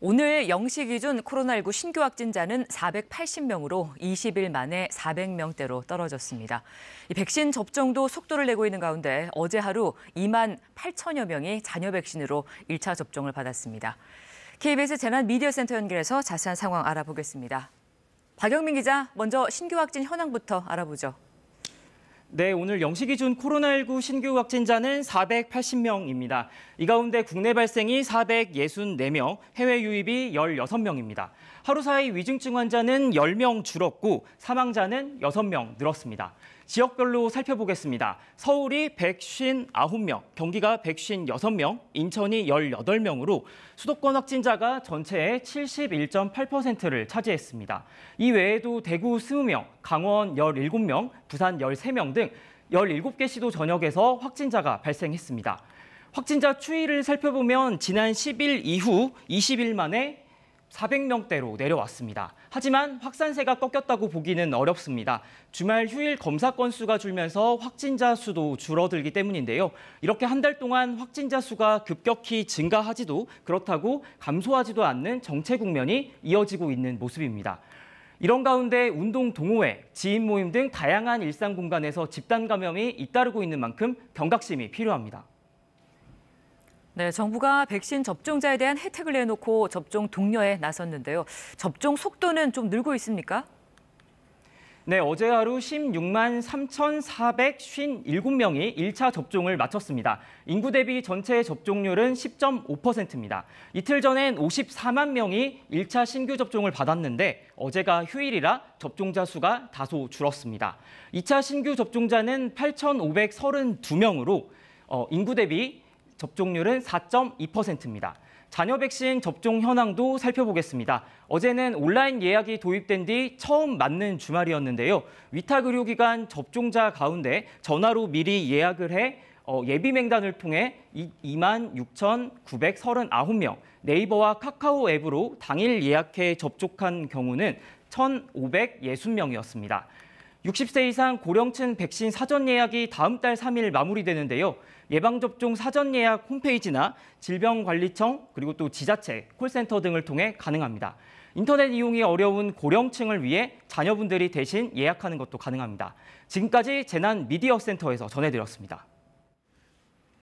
오늘 0시 기준 코로나19 신규 확진자는 480명으로 20일 만에 400명대로 떨어졌습니다. 백신 접종도 속도를 내고 있는 가운데 어제 하루 2만 8천여 명이 잔여 백신으로 1차 접종을 받았습니다. KBS 재난미디어센터 연결해서 자세한 상황 알아보겠습니다. 박영민 기자, 먼저 신규 확진 현황부터 알아보죠. 네, 오늘 0시 기준 코로나19 신규 확진자는 480명입니다. 이 가운데 국내 발생이 464명, 해외 유입이 16명입니다. 하루 사이 위중증 환자는 10명 줄었고 사망자는 6명 늘었습니다. 지역별로 살펴보겠습니다. 서울이 159명, 경기가 156명, 인천이 18명으로 수도권 확진자가 전체의 71.8%를 차지했습니다. 이 외에도 대구 20명, 강원 17명, 부산 13명 등 17개 시도 전역에서 확진자가 발생했습니다. 확진자 추이를 살펴보면 지난 10일 이후 20일 만에 400명대로 내려왔습니다. 하지만 확산세가 꺾였다고 보기는 어렵습니다. 주말 휴일 검사 건수가 줄면서 확진자 수도 줄어들기 때문인데요. 이렇게 한 달 동안 확진자 수가 급격히 증가하지도 그렇다고 감소하지도 않는 정체 국면이 이어지고 있는 모습입니다. 이런 가운데 운동 동호회, 지인 모임 등 다양한 일상 공간에서 집단 감염이 잇따르고 있는 만큼 경각심이 필요합니다. 네, 정부가 백신 접종자에 대한 혜택을 내놓고 접종 독려에 나섰는데요. 접종 속도는 좀 늘고 있습니까? 네, 어제 하루 16만 3,457명이 1차 접종을 마쳤습니다. 인구 대비 전체 접종률은 10.5%입니다. 이틀 전엔 54만 명이 1차 신규 접종을 받았는데 어제가 휴일이라 접종자 수가 다소 줄었습니다. 2차 신규 접종자는 8,532명으로 인구 대비 접종률은 4.2%입니다. 잔여 백신 접종 현황도 살펴보겠습니다. 어제는 온라인 예약이 도입된 뒤 처음 맞는 주말이었는데요. 위탁 의료기관 접종자 가운데 전화로 미리 예약을 해 예비 명단을 통해 26,939명, 네이버와 카카오 앱으로 당일 예약해 접촉한 경우는 1,560명이었습니다. 60세 이상 고령층 백신 사전 예약이 다음 달 3일 마무리되는데요. 예방접종 사전 예약 홈페이지나 질병관리청 그리고 또 지자체, 콜센터 등을 통해 가능합니다. 인터넷 이용이 어려운 고령층을 위해 자녀분들이 대신 예약하는 것도 가능합니다. 지금까지 재난미디어센터에서 전해드렸습니다.